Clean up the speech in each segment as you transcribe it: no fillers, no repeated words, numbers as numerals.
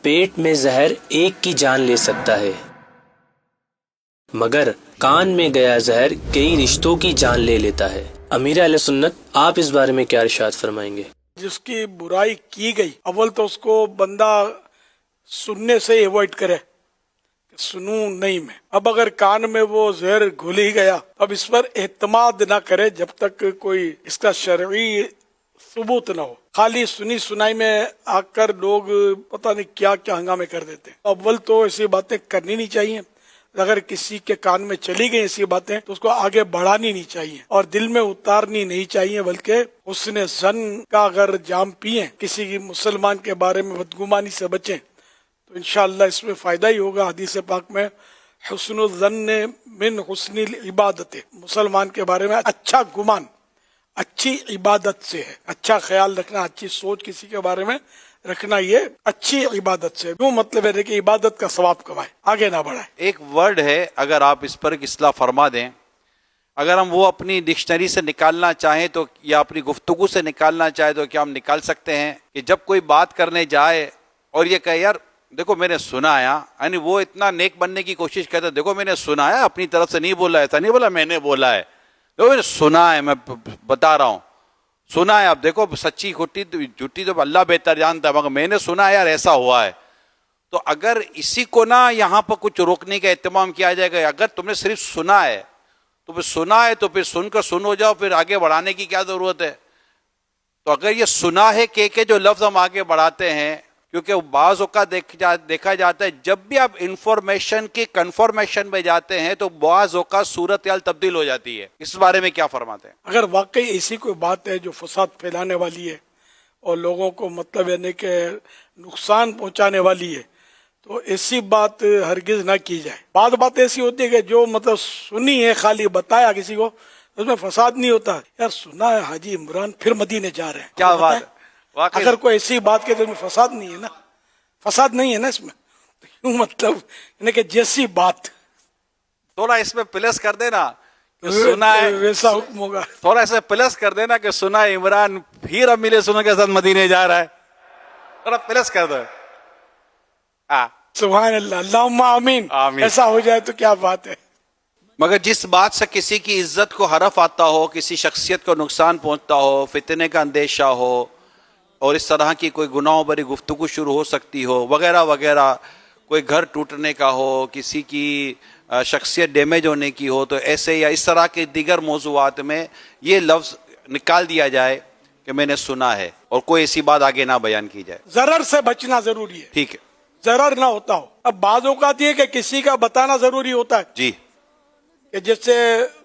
پیٹ میں زہر ایک کی جان لے سکتا ہے، مگر کان میں گیا زہر کئی رشتوں کی جان لے لیتا ہے۔ امیر اہل سنت، آپ اس بارے میں کیا ارشاد فرمائیں گے؟ جس کی برائی کی گئی، اول تو اس کو بندہ سننے سے ایوائڈ کرے، سنوں نہیں میں۔ اب اگر کان میں وہ زہر گھل ہی گیا، اب اس پر اعتماد نہ کرے جب تک کوئی اس کا شرعی ثبوت نہ ہو۔ خالی سنی سنائی میں آ کر لوگ پتہ نہیں کیا کیا ہنگامے کر دیتے ہیں۔ اول تو ایسی باتیں کرنی نہیں چاہیے، اگر کسی کے کان میں چلی گئی ایسی باتیں تو اس کو آگے بڑھانی نہیں چاہیے اور دل میں اتارنی نہیں چاہیے، بلکہ حسن ظن کا اگر جام پیئیں، کسی مسلمان کے بارے میں بدگمانی سے بچیں تو انشاءاللہ اس میں فائدہ ہی ہوگا۔ حدیث پاک میں حسن الظن من حسن العبادت، مسلمان کے بارے میں اچھا گمان اچھی عبادت سے ہے، اچھا خیال رکھنا، اچھی سوچ کسی کے بارے میں رکھنا، یہ اچھی عبادت سے کیوں مطلب ہے کہ عبادت کا ثواب کمائے، آگے نہ بڑھائے۔ ایک ورڈ ہے، اگر آپ اس پر اصلاح فرما دیں، اگر ہم وہ اپنی ڈکشنری سے نکالنا چاہیں تو یا اپنی گفتگو سے نکالنا چاہیں تو کیا ہم نکال سکتے ہیں کہ جب کوئی بات کرنے جائے اور یہ کہے یار دیکھو میں نے سنا ہے، یعنی وہ اتنا نیک بننے کی کوشش کرتا ہے، دیکھو میں نے سنا ہے، اپنی طرف سے نہیں بولا، ایسا نہیں بولا، میں نے بولا ہے، دیکھو میں نے سنا ہے، میں بتا رہا ہوں سنا ہے، اب دیکھو سچی جھوٹی تو اللہ بہتر جانتا ہے، مگر میں نے سنا ہے یار ایسا ہوا ہے۔ تو اگر اسی کو نہ یہاں پر کچھ روکنے کا اہتمام کیا جائے گا، اگر تم نے صرف سنا ہے تو پھر سنا ہے تو پھر سن کر سن ہو جاؤ، پھر آگے بڑھانے کی کیا ضرورت ہے؟ تو اگر یہ سنا ہے کہ جو لفظ ہم آگے بڑھاتے ہیں، کیونکہ بعض اوقات دیکھا جاتا ہے جب بھی آپ انفارمیشن کی کنفرمیشن میں جاتے ہیں تو بعض اوقات صورتحال تبدیل ہو جاتی ہے، اس بارے میں کیا فرماتے ہیں؟ اگر واقعی ایسی کوئی بات ہے جو فساد پھیلانے والی ہے اور لوگوں کو مطلب یعنی کہ نقصان پہنچانے والی ہے تو ایسی بات ہرگز نہ کی جائے۔ بعض بات ایسی ہوتی ہے کہ جو مطلب سنی ہے، خالی بتایا کسی کو، اس میں فساد نہیں ہوتا، یار سنا ہے حاجی عمران پھر مدینے جا رہے ہیں، کیا بات ہے؟ واقعی اگر کوئی ایسی بات کے تو میں فساد نہیں ہے نا، فساد نہیں ہے نا اس میں، تو کیوں مطلب یعنی کہ جیسی بات تھوڑا اس میں پلس کر دینا کہ سنا ہے، ویسا حکم ہوگا۔ تھوڑا اس میں پلس کر دینا کہ سنا ہے عمران پھر اب ملے سنوں کے ساتھ مدینے جا رہا ہے، تھوڑا پلس کر دو۔ سبحان اللہ، اللہم آمین، آمین۔ ایسا ہو جائے تو کیا بات ہے۔ مگر جس بات سے کسی کی عزت کو حرف آتا ہو، کسی شخصیت کو نقصان پہنچتا ہو، فتنے کا اندیشہ ہو اور اس طرح کی کوئی گناہوں بری گفتگو شروع ہو سکتی ہو وغیرہ وغیرہ، کوئی گھر ٹوٹنے کا ہو، کسی کی شخصیت ڈیمیج ہونے کی ہو، تو ایسے یا اس طرح کے دیگر موضوعات میں یہ لفظ نکال دیا جائے کہ میں نے سنا ہے اور کوئی ایسی بات آگے نہ بیان کی جائے۔ ضرر سے بچنا ضروری ہے، ٹھیک ہے ضرر نہ ہوتا ہو۔ اب بعض اوقات یہ کہ کسی کا بتانا ضروری ہوتا ہے جی، کہ جس سے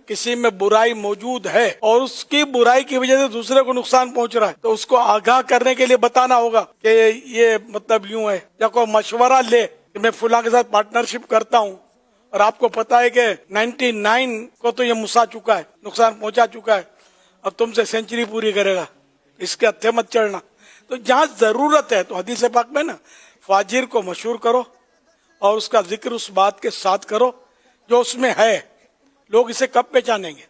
کسی میں برائی موجود ہے اور اس کی برائی کی وجہ سے دوسرے کو نقصان پہنچ رہا ہے تو اس کو آگاہ کرنے کے لیے بتانا ہوگا کہ یہ مطلب یوں ہے، یا کوئی مشورہ لے کہ میں فلاں کے ساتھ پارٹنرشپ کرتا ہوں اور آپ کو پتا ہے کہ 99 کو تو یہ مسا چکا ہے، نقصان پہنچا چکا ہے، اب تم سے سینچری پوری کرے گا، اس کے ہتھے مت چڑھنا۔ تو جہاں ضرورت ہے تو حدیث پاک میں نا فاجر کو مشہور کرو اور اس کا ذکر اس بات کے ساتھ کرو جو اس میں ہے، لوگ اسے کب پہچانیں گے؟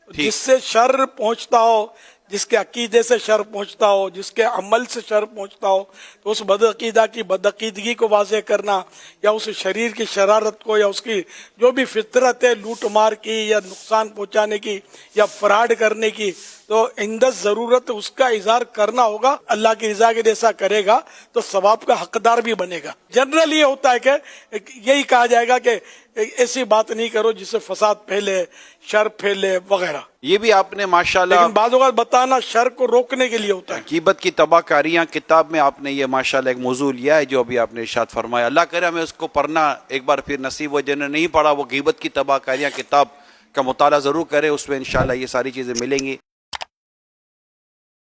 جس سے شر پہنچتا ہو، جس کے عقیدے سے شر پہنچتا ہو، جس کے عمل سے شر پہنچتا ہو، تو اس بدعقیدہ کی بدعقیدگی کو واضح کرنا یا اس شریر کی شرارت کو یا اس کی جو بھی فطرت ہے لوٹ مار کی یا نقصان پہنچانے کی یا فراڈ کرنے کی، تو عند ضرورت اس کا اظہار کرنا ہوگا۔ اللہ کی رضا کے جیسا کرے گا تو ثواب کا حقدار بھی بنے گا۔ جنرل یہ ہوتا ہے کہ یہی کہا جائے گا کہ ایسی بات نہیں کرو جس سے فساد پھیلے، شر پھیلے وغیرہ۔ یہ بھی آپ نے ماشاءاللہ، لیکن بعض اوقات بتانا شر کو روکنے کے لیے ہوتا ہے۔ غیبت کی تباہ کاریاں کتاب میں آپ نے یہ ماشاءاللہ ایک موضوع لیا ہے جو ابھی آپ نے ارشاد فرمایا، اللہ کرے ہمیں اس کو پڑھنا ایک بار پھر نصیب ہو، جنہیں نہیں پڑھا وہ غیبت کی تباہ کاریاں کتاب کا مطالعہ ضرور کرے، اس میں انشاءاللہ یہ ساری چیزیں ملیں گی۔